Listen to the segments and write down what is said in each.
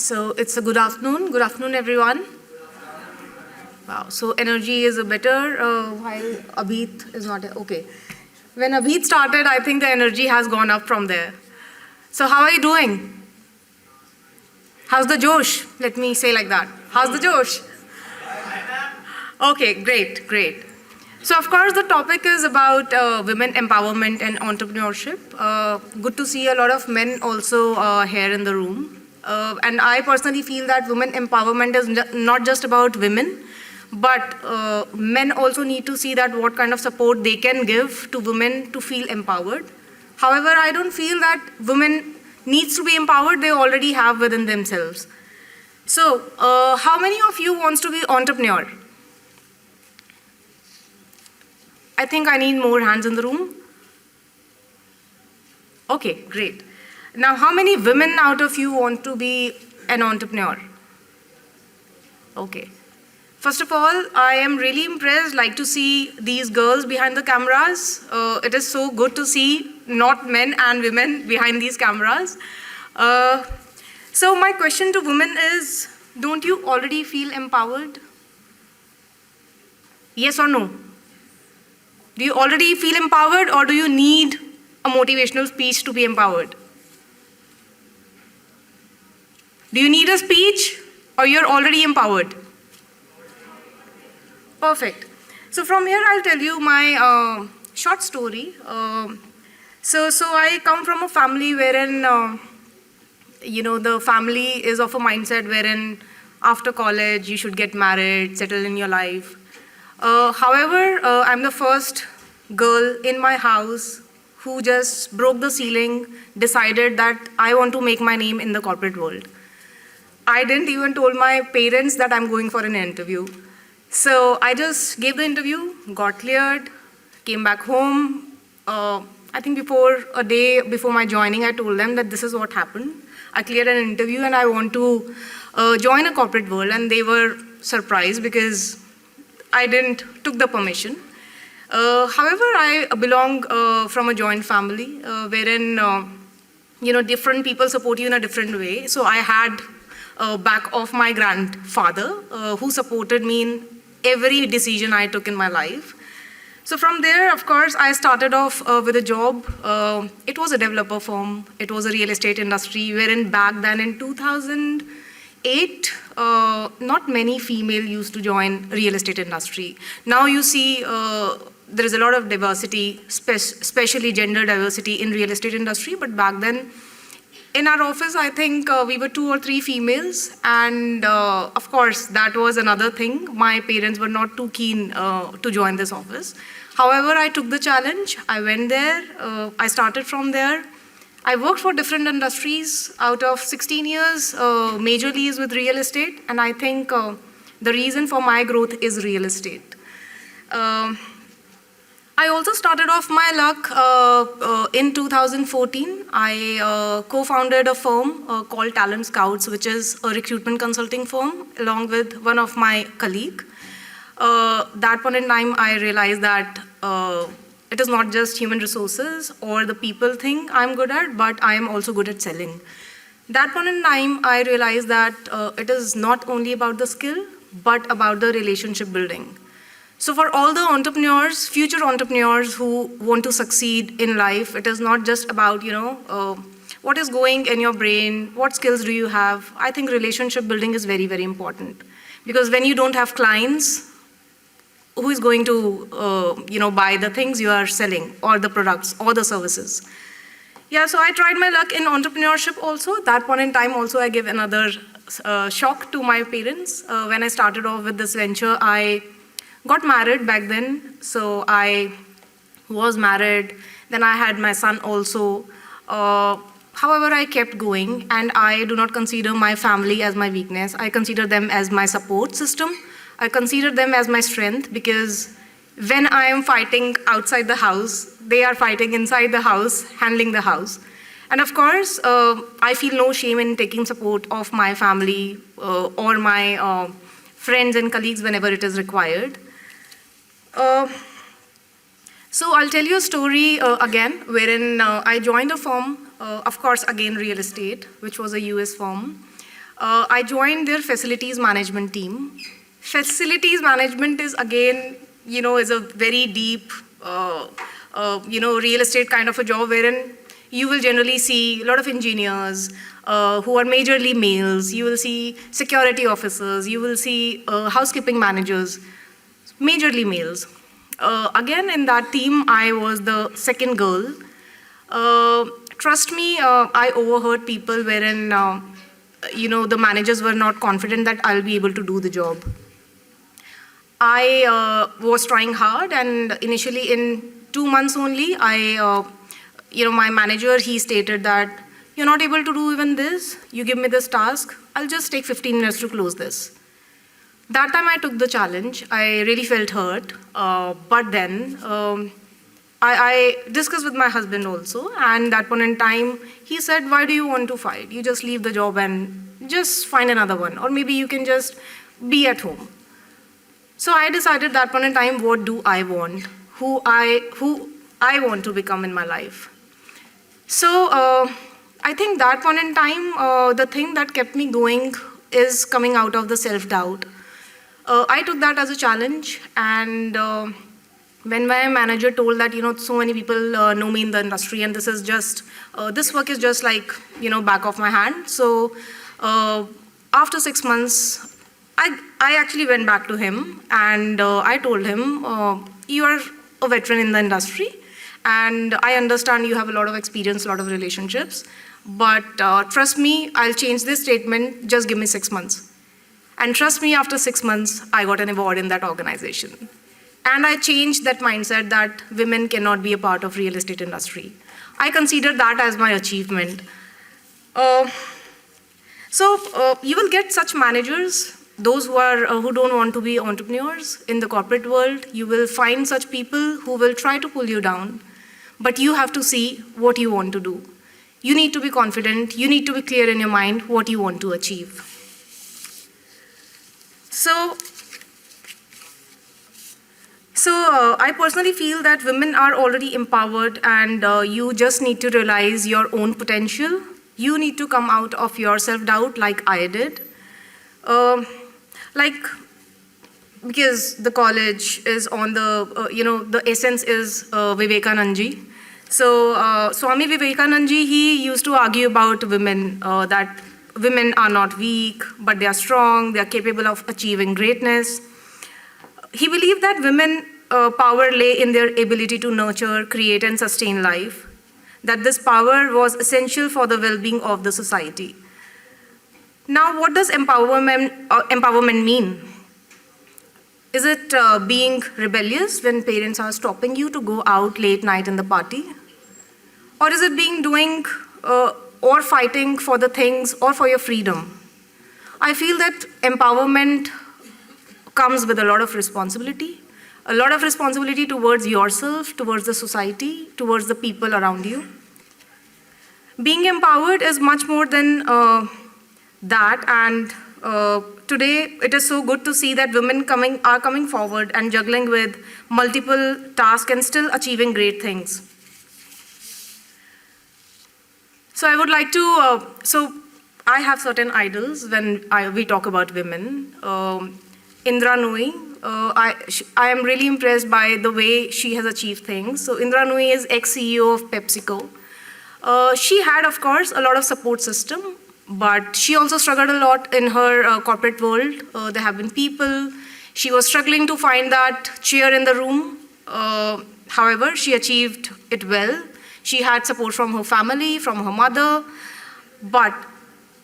So it's a good afternoon. Good afternoon, everyone. Wow, so energy is a better while Abhit is not, okay. When Abhit started, I think the energy has gone up from there. So how are you doing? How's the Josh? Let me say like that. How's the Josh? Okay, great, great. So of course the topic is about women empowerment and entrepreneurship. Good to see a lot of men also here in the room. And I personally feel that women empowerment is not just about women, but men also need to see that what kind of support they can give to women to feel empowered. However, I don't feel that women needs to be empowered, they already have within themselves. So, how many of you wants to be entrepreneur? I think I need more hands in the room. Okay, great. Now, how many women out of you want to be an entrepreneur? Okay. First of all, I am really impressed, like to see these girls behind the cameras. It is so good to see not men and women behind these cameras. So my question to women is, don't you already feel empowered? Yes or no? Do you already feel empowered, or do you need a motivational speech to be empowered? Do you need a speech, or you're already empowered? Perfect. So from here, I'll tell you my short story. So I come from a family wherein, the family is of a mindset wherein after college, you should get married, settle in your life. However, I'm the first girl in my house who just broke the ceiling, decided that I want to make my name in the corporate world. I didn't even told my parents that I'm going for an interview. So I just gave the interview, got cleared, came back home. I think a day before my joining, I told them that this is what happened. I cleared an interview and I want to join a corporate world, and they were surprised because I didn't took the permission. However, I belong from a joint family wherein different people support you in a different way. So I had back of my grandfather who supported me in every decision I took in my life. So from there, of course, I started off with a job. It was a developer firm. It was a real estate industry, wherein back then in 2008, not many female used to join real estate industry. Now you see there is a lot of diversity, especially gender diversity in real estate industry, but back then, in our office, I think we were 2 or 3 females, and of course, that was another thing. My parents were not too keen to join this office. However, I took the challenge. I went there. I started from there. I worked for different industries. Out of 16 years, majorly is with real estate, and I think the reason for my growth is real estate. I also started off my luck in 2014. I co-founded a firm called Talent Scouts, which is a recruitment consulting firm, along with one of my colleagues. That point in time, I realized that it is not just human resources or the people thing I'm good at, but I am also good at selling. That point in time, I realized that it is not only about the skill, but about the relationship building. So for all the entrepreneurs, future entrepreneurs who want to succeed in life, it is not just about, what is going in your brain, what skills do you have. I think relationship building is very, very important. Because when you don't have clients, who is going to, buy the things you are selling, or the products, or the services? Yeah, so I tried my luck in entrepreneurship also. At that point in time also, I gave another shock to my parents. When I started off with this venture, I got married back then, so I was married. Then I had my son also. However, I kept going, and I do not consider my family as my weakness. I consider them as my support system. I consider them as my strength, because when I am fighting outside the house, they are fighting inside the house, handling the house. And of course, I feel no shame in taking support of my family or my friends and colleagues whenever it is required. So I'll tell you a story again, wherein I joined a firm, of course, again real estate, which was a US firm. I joined their facilities management team. Facilities management is again, is a very deep, real estate kind of a job wherein you will generally see a lot of engineers who are majorly males. You will see security officers. You will see housekeeping managers, majorly males. Again, in that team, I was the second girl. Trust me, I overheard people wherein, the managers were not confident that I'll be able to do the job. I was trying hard, and initially in 2 months only, my manager, he stated that, you're not able to do even this, you give me this task, I'll just take 15 minutes to close this. That time I took the challenge. I really felt hurt, but then I discussed with my husband also, and that point in time, he said, why do you want to fight? You just leave the job and just find another one, or maybe you can just be at home. So I decided that point in time, what do I want? Who I want to become in my life. So I think that point in time, the thing that kept me going is coming out of the self-doubt. I took that as a challenge, and when my manager told that, so many people know me in the industry, and this is just, this work is just like, back of my hand. So after 6 months, I actually went back to him, and I told him, you are a veteran in the industry, and I understand you have a lot of experience, a lot of relationships, but trust me, I'll change this statement, just give me 6 months. And trust me, after 6 months, I got an award in that organization. And I changed that mindset that women cannot be a part of real estate industry. I consider that as my achievement. So you will get such managers, those who don't want to be entrepreneurs in the corporate world. You will find such people who will try to pull you down, but you have to see what you want to do. You need to be confident. You need to be clear in your mind what you want to achieve. So I personally feel that women are already empowered, and you just need to realize your own potential. You need to come out of your self-doubt like I did. Because the college is on the, the essence is Vivekanandji. So Swami Vivekanandji, he used to argue about women, that women are not weak, but they are strong, they are capable of achieving greatness. He believed that women power lay in their ability to nurture, create, and sustain life, that this power was essential for the well-being of the society. Now, what does empowerment mean? Is it being rebellious when parents are stopping you to go out late night in the party? Or is it doing or fighting for the things or for your freedom? I feel that empowerment comes with a lot of responsibility towards yourself, towards the society, towards the people around you. Being empowered is much more than that, and today it is so good to see that women are coming forward and juggling with multiple tasks and still achieving great things. So I would like to, I have certain idols when we talk about women. Indra Nooyi, I am really impressed by the way she has achieved things. So Indra Nooyi is ex-CEO of PepsiCo. She had, of course, a lot of support system, but she also struggled a lot in her corporate world. There have been people. She was struggling to find that chair in the room. However, she achieved it well. She had support from her family, from her mother, but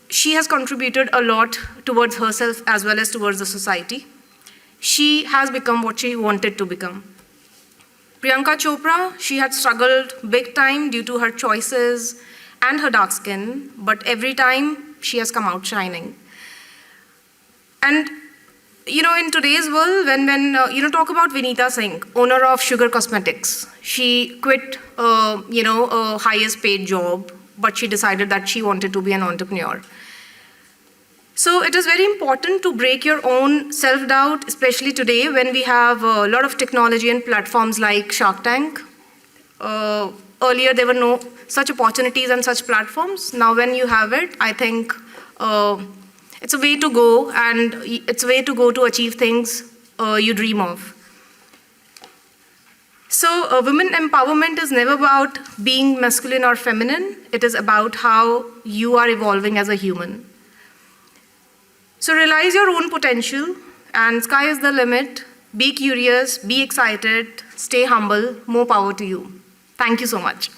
she has contributed a lot towards herself as well as towards the society. She has become what she wanted to become. Priyanka Chopra, she had struggled big time due to her choices and her dark skin, but every time she has come out shining. And in today's world, when talk about Vinita Singh, owner of Sugar Cosmetics, she quit, a highest paid job, but she decided that she wanted to be an entrepreneur. So it is very important to break your own self-doubt, especially today when we have a lot of technology and platforms like Shark Tank. Earlier, there were no such opportunities and such platforms. Now, when you have it, I think It's a way to go, and it's a way to go to achieve things you dream of. So women empowerment is never about being masculine or feminine. It is about how you are evolving as a human. So realize your own potential, and sky is the limit. Be curious, be excited, stay humble. More power to you. Thank you so much.